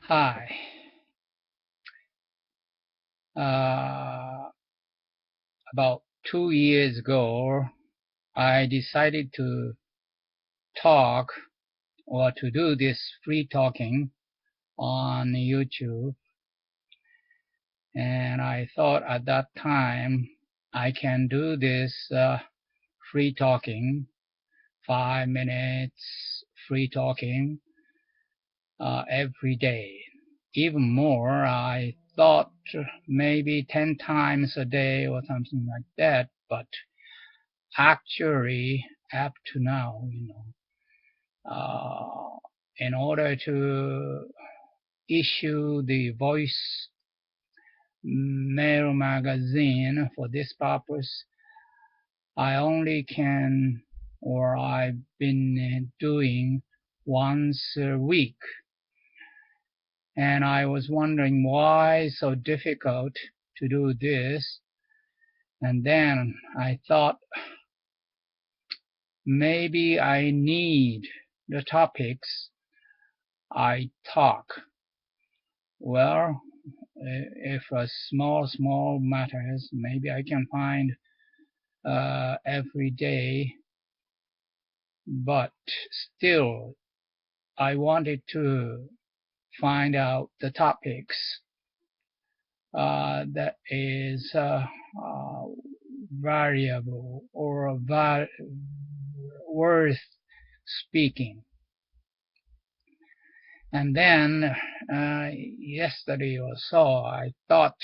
Hi. About 2 years ago, I decided to talk or to do this free talking on YouTube. And I thought at that time I can do this free talking, 5 minutes free talking every day. Even more, I thought maybe 10 times a day or something like that, but actually up to now, in order to issue the voice mail magazine for this purpose, I only can, or I've been doing once a week. And I was wondering why so difficult to do this. And then I thought maybe I need the topics I talk. Well, if a small matters, maybe I can find every day. But still, I wanted to find out the topics that is variable or worth speaking. And then yesterday or so, I thought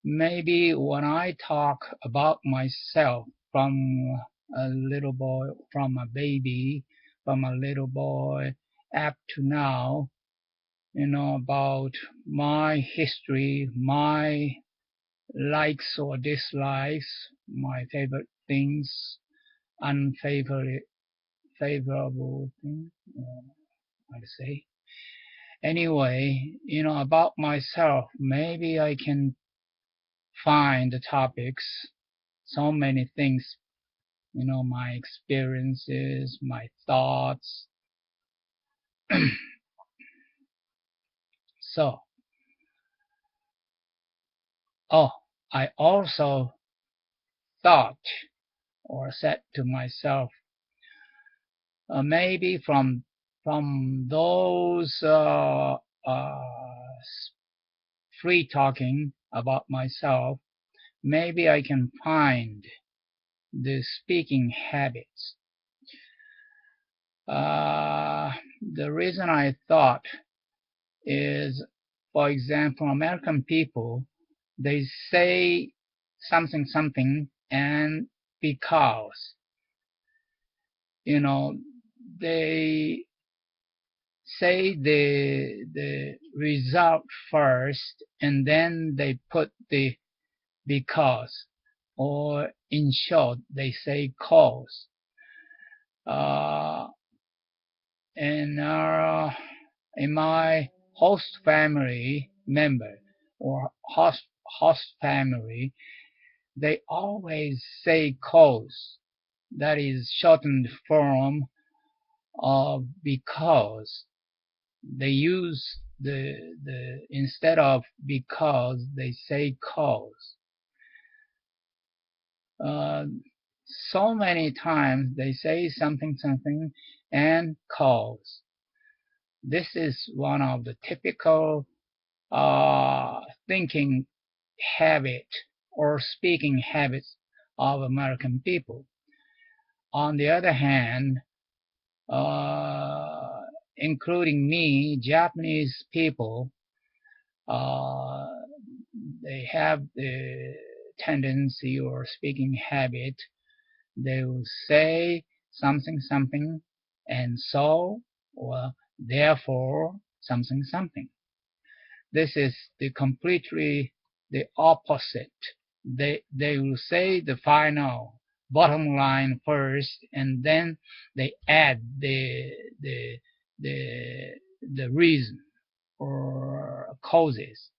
maybe when I talk about myself from a little boy, from a baby, from a little boy up to now, about my history, my likes or dislikes, my favorite things, unfavorable things, I'd say. Anyway, about myself, maybe I can find the topics, so many things, my experiences, my thoughts. So, I also thought or said to myself, maybe from those free talking about myself, maybe I can find the speaking habits. The reason I thought is, for example, American people, they say something and because, they say the result first and then they put the because, or in short they say cause. In my host family member or host family, they always say cause. That is shortened form of because. They use the instead of because, they say cause. So many times they say something and cause. This is one of the typical thinking habit or speaking habits of American people. On the other hand, including me, Japanese people, they have the tendency or speaking habit. They will say something and so, or therefore something. This is completely the opposite. They will say the final bottom line first, and then they add the reason or causes.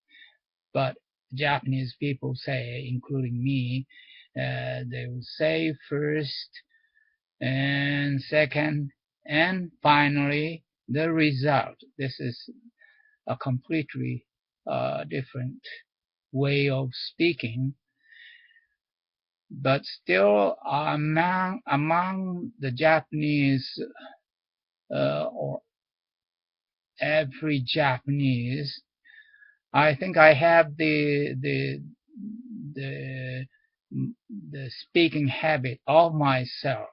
But Japanese people say, including me, they will say first and second and finally the result. This is a completely different way of speaking. But still, among the Japanese, or every Japanese, I think I have the speaking habit of myself.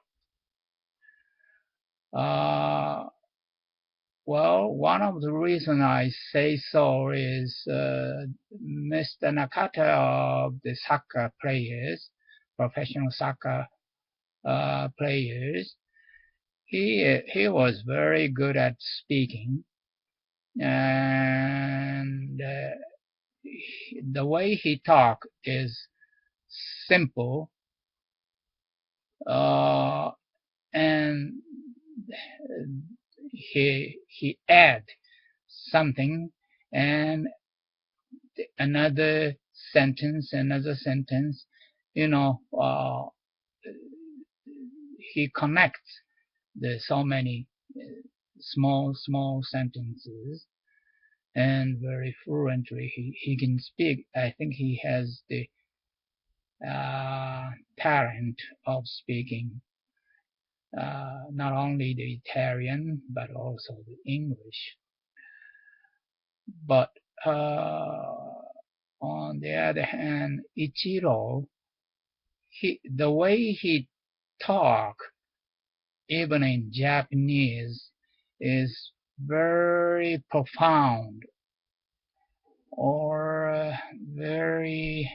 Well, one of the reasons I say so is Mr. Nakata of the soccer players, professional soccer players. He was very good at speaking, and the way he talked is simple, and he add something and another sentence, he connects so many small sentences, and very fluently he can speak. I think he has the talent of speaking not only the Italian but also the English. But on the other hand, Ichiro, the way he talk, even in Japanese, is very profound, or very,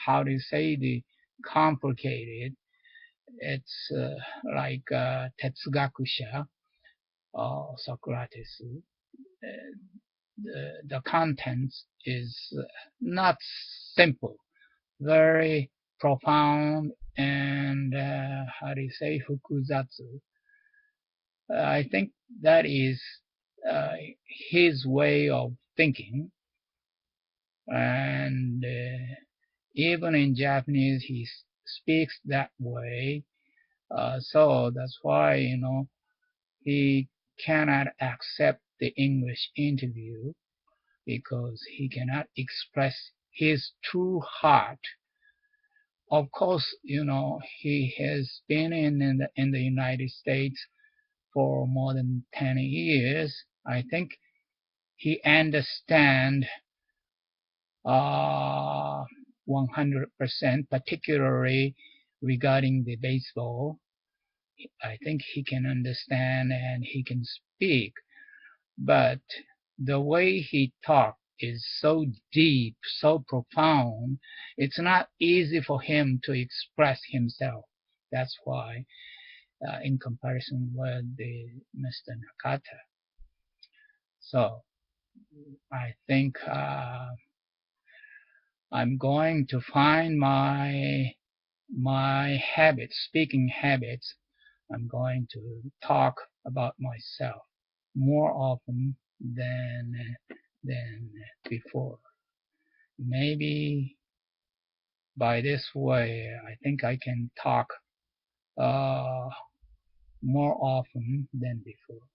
how do you say, the complicated. It's like Tetsugakusha or Socrates. The contents is not simple, very profound, and how do you say, fukuzatsu. I think that is his way of thinking, and even in Japanese he speaks that way. So that's why, he cannot accept the English interview, because he cannot express his true heart. Of course, he has been in the United States for more than 10 years. I think he understands 100%, particularly regarding the baseball. I think he can understand and he can speak, but the way he talks is so deep, so profound, it's not easy for him to express himself. That's why, in comparison with the Mr. Nakata. So, I think I'm going to find my habits, speaking habits. I'm going to talk about myself more often than before. Maybe by this way, I think I can talk more often than before.